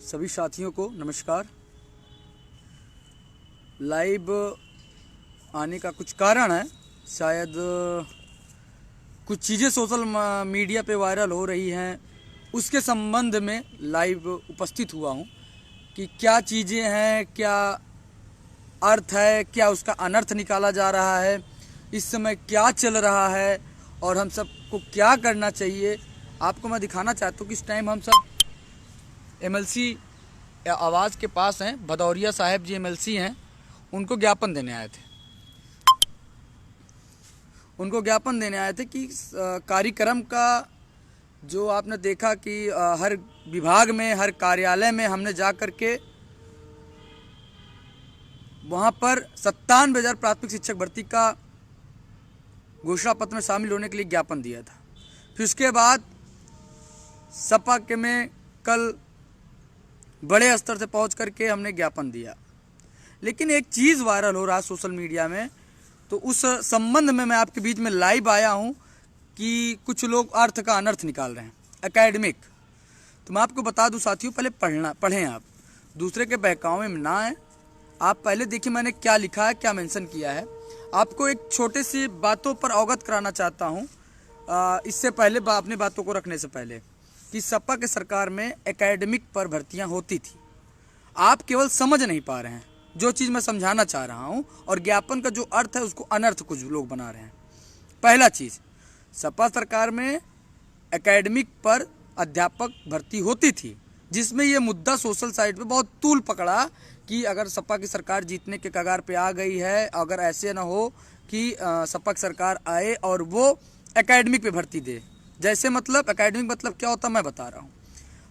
सभी साथियों को नमस्कार। लाइव आने का कुछ कारण है, शायद कुछ चीज़ें सोशल मीडिया पे वायरल हो रही हैं, उसके संबंध में लाइव उपस्थित हुआ हूँ कि क्या चीज़ें हैं, क्या अर्थ है, क्या उसका अनर्थ निकाला जा रहा है, इस समय क्या चल रहा है और हम सबको क्या करना चाहिए। आपको मैं दिखाना चाहता हूँ कि इस टाइम हम सब एमएलसी आवाज़ के पास हैं। भदौरिया साहब जी एमएलसी हैं, उनको ज्ञापन देने आए थे। कि कार्यक्रम का जो आपने देखा कि हर विभाग में, हर कार्यालय में हमने जा कर के वहाँ पर 97,000 प्राथमिक शिक्षक भर्ती का घोषणा पत्र में शामिल होने के लिए ज्ञापन दिया था। फिर उसके बाद सपा के में कल बड़े स्तर से पहुंच करके हमने ज्ञापन दिया। लेकिन एक चीज़ वायरल हो रहा है सोशल मीडिया में, तो उस संबंध में मैं आपके बीच में लाइव आया हूं कि कुछ लोग अर्थ का अनर्थ निकाल रहे हैं। एकेडमिक, तो मैं आपको बता दूं साथियों, पहले पढ़ें आप, दूसरे के बहकावे में ना आए। आप पहले देखिए मैंने क्या लिखा है, क्या मेंशन किया है। आपको एक छोटे सी बातों पर अवगत कराना चाहता हूँ, इससे पहले अपनी बातों को रखने से पहले, कि सपा के सरकार में एकेडमिक पर भर्तियां होती थी। आप केवल समझ नहीं पा रहे हैं जो चीज़ मैं समझाना चाह रहा हूं, और ज्ञापन का जो अर्थ है उसको अनर्थ कुछ लोग बना रहे हैं। पहला चीज़, सपा सरकार में एकेडमिक पर अध्यापक भर्ती होती थी, जिसमें ये मुद्दा सोशल साइट पे बहुत तूल पकड़ा कि अगर सपा की सरकार जीतने के कगार पे आ गई है, अगर ऐसे ना हो कि सपा की सरकार आए और वो एकेडमिक पे भर्ती दे। जैसे मतलब एकेडमिक मतलब क्या होता है मैं बता रहा हूँ।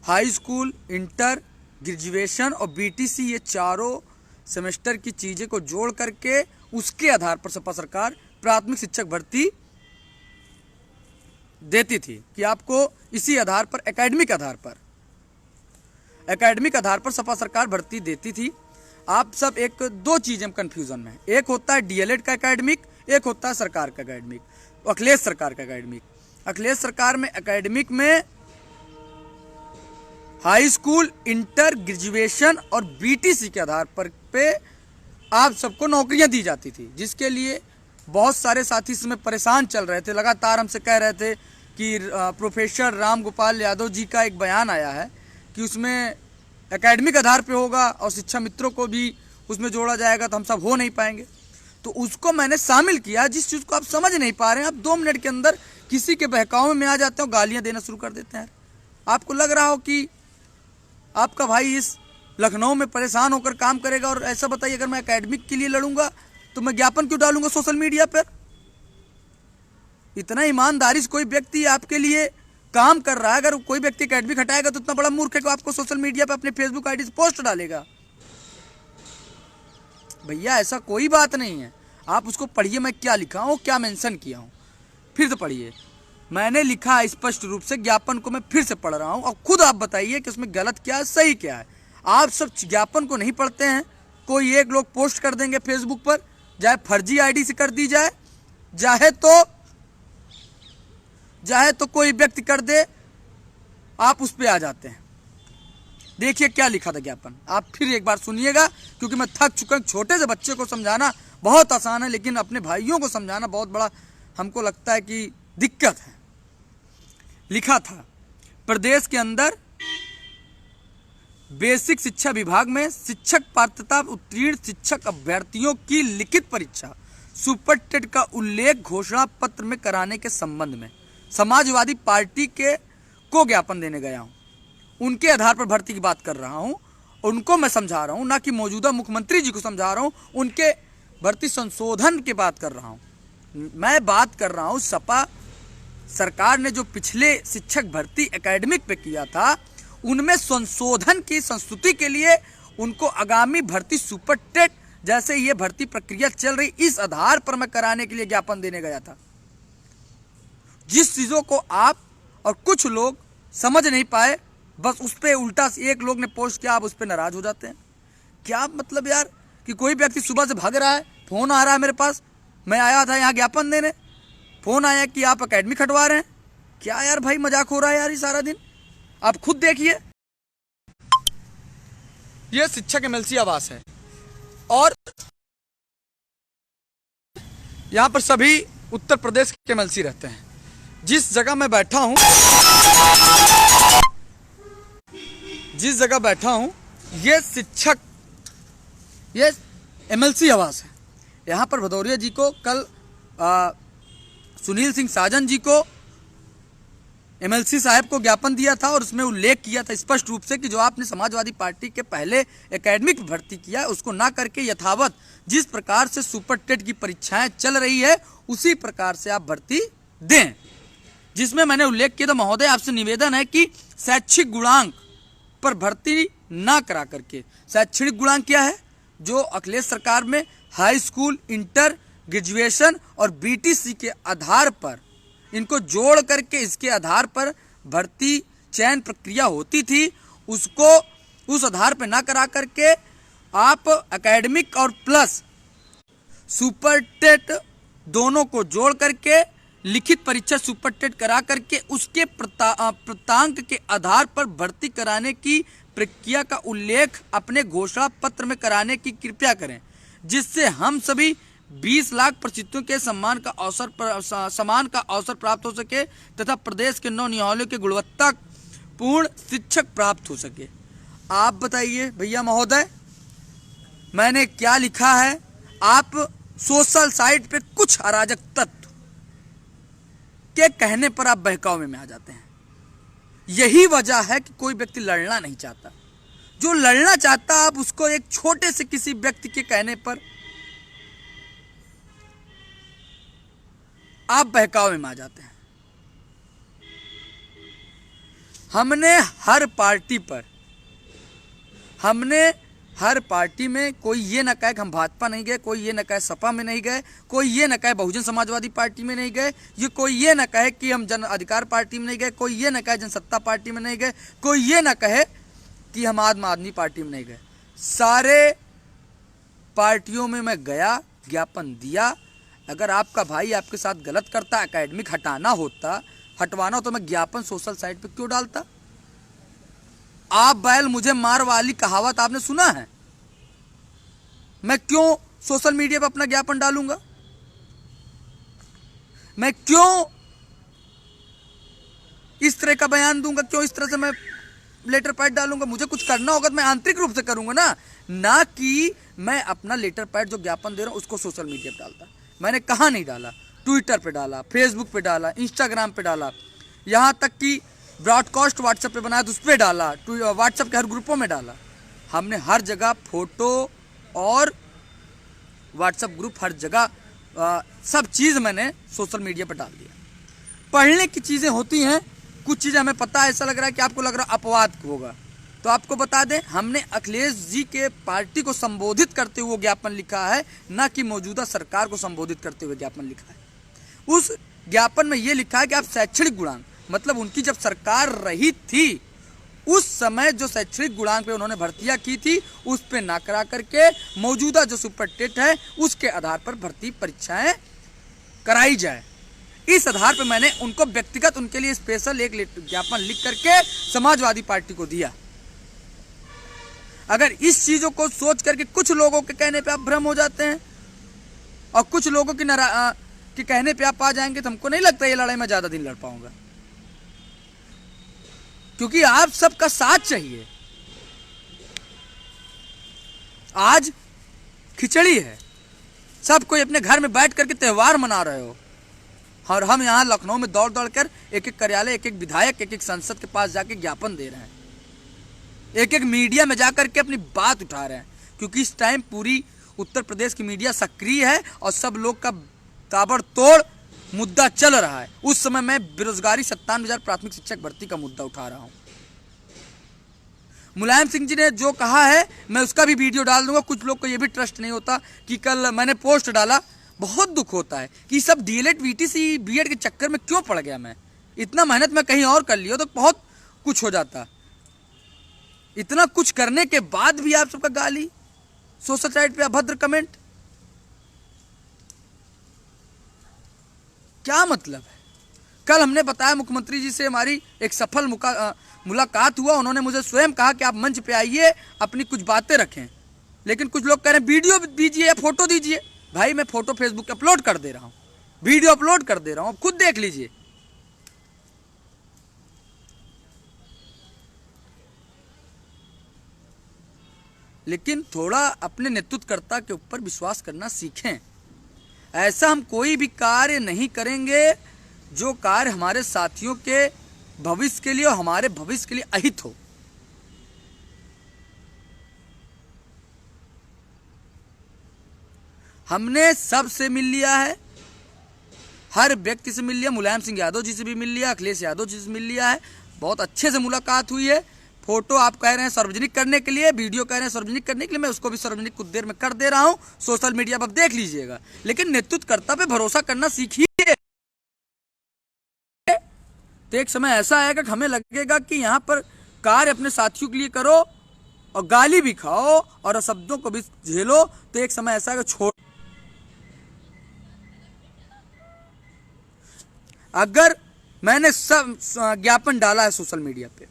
हाई स्कूल, इंटर, ग्रेजुएशन और बीटीसी, ये चारों सेमेस्टर की चीज़ें को जोड़ करके उसके आधार पर सपा सरकार प्राथमिक शिक्षक भर्ती देती थी कि आपको इसी आधार पर एकेडमिक आधार पर सपा सरकार भर्ती देती थी। आप सब एक दो चीज़ें कंफ्यूजन में, एक होता है डीएलएड का एकेडमिक, एक होता है सरकार का एकेडमिक, अखिलेश सरकार का एकेडमिक। अखिलेश सरकार में एकेडमिक में हाई स्कूल, इंटर, ग्रेजुएशन और बीटीसी के आधार पर पे आप सबको नौकरियां दी जाती थी, जिसके लिए बहुत सारे साथी इसमें परेशान चल रहे थे। लगातार हमसे कह रहे थे कि प्रोफेसर राम गोपाल यादव जी का एक बयान आया है कि उसमें एकेडमिक आधार पे होगा और शिक्षा मित्रों को भी उसमें जोड़ा जाएगा, तो हम सब हो नहीं पाएंगे। तो उसको मैंने शामिल किया। जिस चीज़ को आप समझ नहीं पा रहे हैं, आप 2 मिनट के अंदर किसी के बहकावे में आ जाते हो, गालियां देना शुरू कर देते हैं। आपको लग रहा हो कि आपका भाई इस लखनऊ में परेशान होकर काम करेगा, और ऐसा बताइए अगर मैं एकेडमिक के लिए लड़ूंगा तो मैं ज्ञापन क्यों डालूंगा सोशल मीडिया पर। इतना ईमानदारी से कोई व्यक्ति आपके लिए काम कर रहा है, अगर कोई व्यक्ति एकेडमिक हटाएगा तो इतना बड़ा मूर्ख है कि आपको सोशल मीडिया पर अपने फेसबुक आईडी से पोस्ट डालेगा। भैया ऐसा कोई बात नहीं है। आप उसको पढ़िए, मैं क्या लिखा हूँ, क्या मेंशन किया हूँ, फिर से पढ़िए। मैंने लिखा स्पष्ट रूप से, ज्ञापन को मैं फिर से पढ़ रहा हूँ, और खुद आप बताइए कि उसमें गलत क्या है, सही क्या है। आप सब ज्ञापन को नहीं पढ़ते हैं। कोई एक लोग पोस्ट कर देंगे फेसबुक पर, चाहे फर्जी आईडी से कर दी जाए, चाहे तो कोई व्यक्ति कर दे, आप उस पर आ जाते हैं। देखिए क्या लिखा था ज्ञापन, आप फिर एक बार सुनिएगा, क्योंकि मैं थक चुका हूं। छोटे से बच्चे को समझाना बहुत आसान है, लेकिन अपने भाइयों को समझाना बहुत बड़ा हमको लगता है कि दिक्कत है। लिखा था, प्रदेश के अंदर बेसिक शिक्षा विभाग में शिक्षक पात्रता उत्तीर्ण शिक्षक अभ्यर्थियों की लिखित परीक्षा सुपरटेट का उल्लेख घोषणा पत्र में कराने के संबंध में समाजवादी पार्टी को ज्ञापन देने गया हूं। उनके आधार पर भर्ती की बात कर रहा हूं, उनको मैं समझा रहा हूं, ना कि मौजूदा मुख्यमंत्री जी को समझा रहा हूं। उनके भर्ती संशोधन की बात कर रहा हूं। मैं बात कर रहा हूं सपा सरकार ने जो पिछले शिक्षक भर्ती एकेडमिक पे किया था, उनमें संशोधन की संस्तुति के लिए उनको आगामी भर्ती सुपरटेट, जैसे ये भर्ती प्रक्रिया चल रही, इस आधार पर मैं कराने के लिए ज्ञापन देने गया था। जिस चीजों को आप और कुछ लोग समझ नहीं पाए, बस उस पर उल्टा एक लोग ने पोस्ट किया, आप उस पर नाराज हो जाते हैं। क्या मतलब यार, कि कोई व्यक्ति सुबह से भाग रहा है, फोन आ रहा है मेरे पास, मैं आया था यहाँ ज्ञापन देने, फोन आया कि आप एकेडमिक हटवा रहे हैं। क्या यार भाई, मजाक हो रहा है यार ये सारा दिन। आप खुद देखिए, यह शिक्षक एमएलसी आवास है और यहाँ पर सभी उत्तर प्रदेश के एमएलसी रहते हैं। जिस जगह मैं बैठा हूँ, ये एमएलसी आवास है। यहाँ पर भदौरिया जी को कल सुनील सिंह साजन जी को एमएलसी साहब को ज्ञापन दिया था और उसमें उल्लेख किया था स्पष्ट रूप से कि जो आपने समाजवादी पार्टी के पहले एकेडमिक भर्ती किया है उसको ना करके यथावत जिस प्रकार से सुपर टेट की परीक्षाएं चल रही है उसी प्रकार से आप भर्ती दें। जिसमें मैंने उल्लेख किया था, महोदय आपसे निवेदन है कि शैक्षिक गुणांक पर भर्ती ना करा करके, शैक्षणिक गुणांक क्या है, जो अखिलेश सरकार में हाई स्कूल, इंटर, ग्रेजुएशन और बीटीसी के आधार पर इनको जोड़ करके इसके आधार पर भर्ती चयन प्रक्रिया होती थी, उसको उस आधार पर ना करा करके आप एकेडमिक और प्लस सुपर टेट दोनों को जोड़ करके लिखित परीक्षा सुपर टेट करा करके उसके प्राप्तांक के आधार पर भर्ती कराने की प्रक्रिया का उल्लेख अपने घोषणा पत्र में कराने की कृपया करें, जिससे हम सभी 20 लाख प्रशिक्षुओं के समान का अवसर प्राप्त हो सके तथा प्रदेश के नौनिहालों के गुणवत्तापूर्ण शिक्षक प्राप्त हो सके। आप बताइए भैया महोदय, मैंने क्या लिखा है? आप सोशल साइट पे कुछ अराजक तत्व के कहने पर आप बहकावे में आ जाते हैं। यही वजह है कि कोई व्यक्ति लड़ना नहीं चाहता। जो लड़ना चाहता आप उसको एक छोटे से किसी व्यक्ति के कहने पर आप बहकावे में आ जाते हैं। हमने हर पार्टी में कोई ये ना कहे कि हम भाजपा नहीं गए, कोई ये ना कहे सपा में नहीं गए, कोई ये ना कहे बहुजन समाजवादी पार्टी में नहीं गए, ये कोई ये ना कहे कि हम जन अधिकार पार्टी में नहीं गए, कोई ये ना कहे जनसत्ता पार्टी में नहीं गए, कोई ये ना कहे कि हम आम आदमी पार्टी में नहीं गए। सारे पार्टियों में मैं गया, ज्ञापन दिया। अगर आपका भाई आपके साथ गलत करता, एकेडमिक हटवाना हो तो मैं ज्ञापन सोशल साइट पे क्यों डालता? आप बैल मुझे मार वाली कहावत आपने सुना है? मैं क्यों सोशल मीडिया पे अपना ज्ञापन डालूंगा? मैं क्यों इस तरह का बयान दूंगा? क्यों इस तरह से मैं लेटर पैड डालूंगा? मुझे कुछ करना होगा तो मैं आंतरिक रूप से करूंगा ना कि मैं अपना लेटर पैड जो ज्ञापन दे रहा हूं उसको सोशल मीडिया पे डालता। मैंने कहाँ नहीं डाला, ट्विटर पे डाला, फेसबुक पे डाला, इंस्टाग्राम पे डाला, यहाँ तक कि ब्रॉडकास्ट व्हाट्सएप पे बनाया तो उस पर डाला, व्हाट्सएप के हर ग्रुपों में डाला। हमने हर जगह फोटो और व्हाट्सएप ग्रुप हर जगह सब चीज़ मैंने सोशल मीडिया पर डाल दिया। पढ़ने की चीज़ें होती हैं, कुछ चीज़ें हमें पता है, ऐसा लग रहा है कि आपको लग रहा है अपवाद होगा, तो आपको बता दें हमने अखिलेश जी के पार्टी को संबोधित करते हुए ज्ञापन लिखा है, ना कि मौजूदा सरकार को संबोधित करते हुए ज्ञापन लिखा है। उस ज्ञापन में यह लिखा है कि आप शैक्षणिक गुणांक, मतलब उनकी जब सरकार रही थी उस समय जो शैक्षणिक गुणांक पे उन्होंने भर्तियां की थी उस पे ना करा करके मौजूदा जो सुपर टेट है उसके आधार पर भर्ती परीक्षाएं कराई जाए। इस आधार पर मैंने उनको व्यक्तिगत उनके लिए स्पेशल एक ज्ञापन लिख करके समाजवादी पार्टी को दिया। अगर इस चीजों को सोच करके कुछ लोगों के कहने पे आप भ्रम हो जाते हैं और कुछ लोगों के कहने पे आप आ जाएंगे तो हमको नहीं लगता ये लड़ाई मैं ज्यादा दिन लड़ पाऊंगा, क्योंकि आप सबका साथ चाहिए। आज खिचड़ी है, सब कोई अपने घर में बैठ करके त्यौहार मना रहे हो और हम यहां लखनऊ में दौड़ दौड़ कर एक एक कार्यालय, एक एक विधायक, एक एक संसद के पास जाके ज्ञापन दे रहे हैं, एक एक मीडिया में जाकर के अपनी बात उठा रहे हैं, क्योंकि इस टाइम पूरी उत्तर प्रदेश की मीडिया सक्रिय है और सब लोग का ताबड़तोड़ मुद्दा चल रहा है। उस समय मैं बेरोजगारी 57,000 प्राथमिक शिक्षक भर्ती का मुद्दा उठा रहा हूं। मुलायम सिंह जी ने जो कहा है मैं उसका भी वीडियो डाल दूंगा। कुछ लोग को यह भी ट्रस्ट नहीं होता कि कल मैंने पोस्ट डाला, बहुत दुख होता है कि सब डीएलएड, वीटीसी, बीएड के चक्कर में क्यों पड़ गया। मैं इतना मेहनत मैं कहीं और कर लिया तो बहुत कुछ हो जाता। इतना कुछ करने के बाद भी आप सबका गाली, सोशल साइट पे अभद्र कमेंट, क्या मतलब है? कल हमने बताया मुख्यमंत्री जी से हमारी एक सफल मुलाकात हुआ। उन्होंने मुझे स्वयं कहा कि आप मंच पे आइए, अपनी कुछ बातें रखें। लेकिन कुछ लोग कह रहे हैं वीडियो दीजिए या फोटो दीजिए। भाई मैं फोटो फेसबुक पे अपलोड कर दे रहा हूँ, वीडियो अपलोड कर दे रहा हूँ, खुद देख लीजिए। लेकिन थोड़ा अपने नेतृत्वकर्ता के ऊपर विश्वास करना सीखें। ऐसा हम कोई भी कार्य नहीं करेंगे जो कार्य हमारे साथियों के भविष्य के लिए और हमारे भविष्य के लिए अहित हो। हमने सबसे मिल लिया है, हर व्यक्ति से मिल लिया, मुलायम सिंह यादव जी से भी मिल लिया, अखिलेश यादव जी से मिल लिया है, बहुत अच्छे से मुलाकात हुई है। फोटो आप कह रहे हैं सार्वजनिक करने के लिए, वीडियो कह रहे हैं सार्वजनिक करने के लिए, मैं उसको भी सार्वजनिक कुछ देर में कर दे रहा हूं, सोशल मीडिया पर देख लीजिएगा। लेकिन नेतृत्वकर्ता पे भरोसा करना सीखिए। तो एक समय ऐसा आएगा कि हमें लगेगा कि यहां पर कार्य अपने साथियों के लिए करो और गाली भी खाओ और शब्दों को भी झेलो। तो एक समय ऐसा आएगा छोड़। अगर मैंने सब ज्ञापन डाला है सोशल मीडिया पे,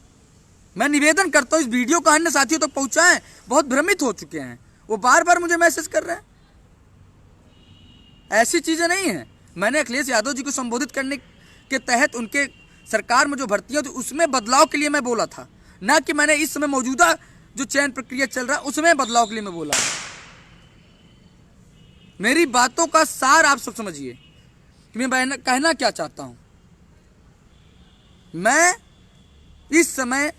मैं निवेदन करता हूं इस वीडियो को अन्य साथियों तक पहुंचाएं। बहुत भ्रमित हो चुके हैं, वो बार बार मुझे मैसेज कर रहे हैं। ऐसी चीजें नहीं है। मैंने अखिलेश यादव जी को संबोधित करने के तहत उनके सरकार में जो भर्तियां थी उसमें बदलाव के लिए मैं बोला था, ना कि मैंने इस समय मौजूदा जो चयन प्रक्रिया चल रहा है उसमें बदलाव के लिए मैं बोला। मेरी बातों का सार आप सब समझिए कि मैं कहना क्या चाहता हूं। मैं इस समय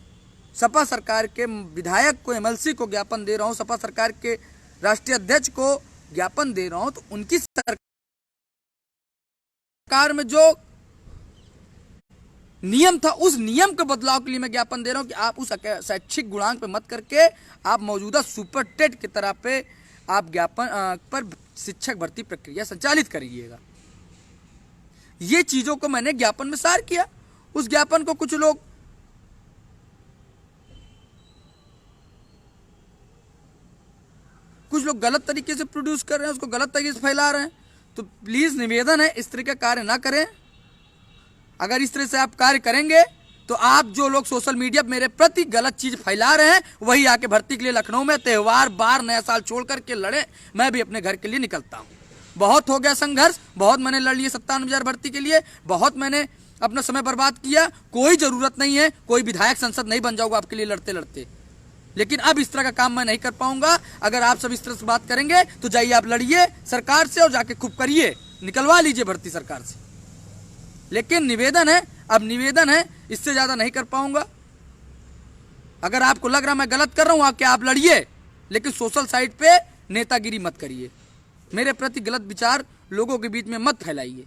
सपा सरकार के विधायक को, एमएलसी को ज्ञापन दे रहा हूं, सपा सरकार के राष्ट्रीय अध्यक्ष को ज्ञापन दे रहा हूं। तो उनकी सरकार में जो नियम था उस नियम के बदलाव के लिए मैं ज्ञापन दे रहा हूं कि आप उस शैक्षिक गुणांक पे मत करके आप मौजूदा सुपर टेट की तरह पे आप ज्ञापन पर शिक्षक भर्ती प्रक्रिया संचालित करिएगा। ये चीजों को मैंने ज्ञापन में सार किया। उस ज्ञापन को कुछ लोग गलत तरीके से प्रोड्यूस कर रहे हैं, उसको गलत तरीके से फैला रहे हैं। तो प्लीज निवेदन है इस तरह का कार्य ना करें। अगर इस तरह से आप कार्य करेंगे तो आप जो लोग सोशल मीडिया पर मेरे प्रति गलत चीज फैला रहे हैं वही आके भर्ती के लिए लखनऊ में त्योहार बार नया साल छोड़ करके लड़े। मैं भी अपने घर के लिए निकलता हूं। बहुत हो गया संघर्ष, बहुत मैंने लड़ लिया 57,000 भर्ती के लिए, बहुत मैंने अपना समय बर्बाद किया। कोई जरूरत नहीं है, कोई विधायक संसद नहीं बन जाऊंगा आपके लिए लड़ते लड़ते। लेकिन अब इस तरह का काम मैं नहीं कर पाऊंगा। अगर आप सब इस तरह से बात करेंगे तो जाइए आप लड़िए सरकार से और जाके खूब करिए, निकलवा लीजिए भर्ती सरकार से। लेकिन निवेदन है, अब निवेदन है, इससे ज्यादा नहीं कर पाऊंगा। अगर आपको लग रहा मैं गलत कर रहा हूं आके आप लड़िए, लेकिन सोशल साइट पे नेतागिरी मत करिए। मेरे प्रति गलत विचार लोगों के बीच में मत फैलाइए।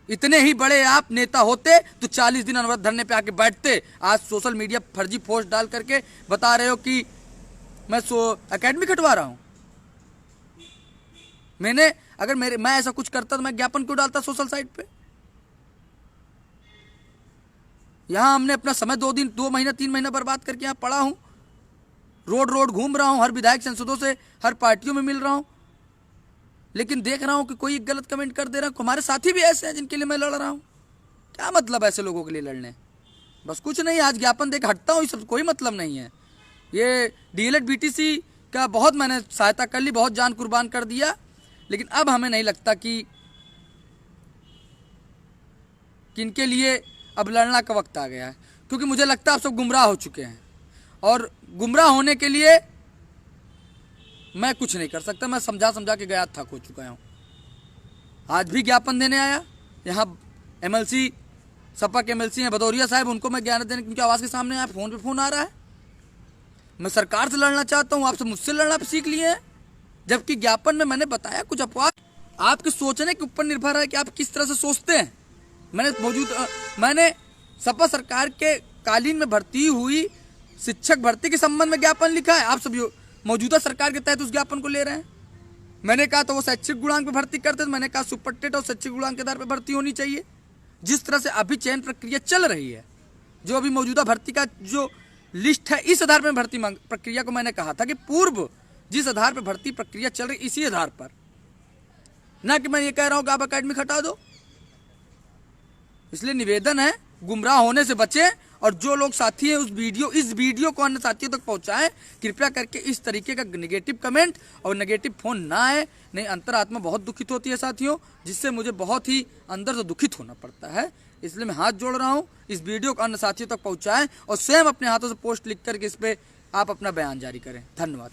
इतने ही बड़े आप नेता होते तो 40 दिन अनवरत धरने पे आके बैठते। आज सोशल मीडिया फर्जी पोस्ट डाल करके बता रहे हो कि मैं एकेडमी कटवा रहा हूं। मैं ऐसा कुछ करता तो मैं ज्ञापन क्यों डालता सोशल साइट पे? यहां हमने अपना समय 2 महीना 3 महीना बर्बाद करके यहां पड़ा हूं, रोड घूम रहा हूं, हर विधायक सांसदों से हर पार्टियों में मिल रहा हूं, लेकिन देख रहा हूं कि कोई गलत कमेंट कर दे रहा है। हमारे साथी भी ऐसे हैं जिनके लिए मैं लड़ रहा हूं। क्या मतलब ऐसे लोगों के लिए लड़ने? बस कुछ नहीं, आज ज्ञापन देकर हटता हूं, सब कोई मतलब नहीं है। ये डीएलएड बीटीसी का बहुत मैंने सहायता कर ली, बहुत जान कुर्बान कर दिया, लेकिन अब हमें नहीं लगता कि इनके लिए अब लड़ना का वक्त आ गया है, क्योंकि मुझे लगता है आप सब गुमराह हो चुके हैं और गुमराह होने के लिए मैं कुछ नहीं कर सकता। मैं समझा के गया थक हो चुका हूं। आज भी ज्ञापन देने आया, यहाँ एमएलसी सपा के एमएलसी हैं भदौरिया साहब, उनको मैं ज्ञापन देने उनकी आवाज़ के सामने आया, फोन पे फोन आ रहा है। मैं सरकार से लड़ना चाहता हूँ, आप सब मुझसे लड़ना सीख लिए हैं, जबकि ज्ञापन में मैंने बताया कुछ अपवाद आपके सोचने के ऊपर निर्भर है कि आप किस तरह से सोचते हैं। मैंने सपा सरकार के कालीन में भर्ती हुई शिक्षक भर्ती के संबंध में ज्ञापन लिखा है। आप सब मौजूदा सरकार के तहत उस ज्ञापन को ले रहे हैं। मैंने कहा तो वो शैक्षिक गुणांक पे भर्ती करते, तो मैंने कहा सुपर टेट और शैक्षिक गुणांक के आधार पर भर्ती होनी चाहिए। जिस तरह से अभी चयन प्रक्रिया चल रही है, जो अभी मौजूदा भर्ती का जो लिस्ट है, इस आधार पर भर्ती प्रक्रिया को मैंने कहा था कि पूर्व जिस आधार पर भर्ती प्रक्रिया चल रही इसी आधार पर, ना कि मैं ये कह रहा हूं कि आप एकेडमी हटा दो। इसलिए निवेदन है, गुमराह होने से बचें और जो लोग साथी हैं इस वीडियो को अन्य साथियों तक पहुंचाएं। कृपया करके इस तरीके का नेगेटिव कमेंट और नेगेटिव फोन ना आए, नहीं अंतरात्मा बहुत दुखित होती है साथियों, जिससे मुझे बहुत ही अंदर से दुखित होना पड़ता है। इसलिए मैं हाथ जोड़ रहा हूं, इस वीडियो को अन्य साथियों तक पहुंचाएं और स्वयं अपने हाथों से पोस्ट लिख करके इस पर आप अपना बयान जारी करें। धन्यवाद।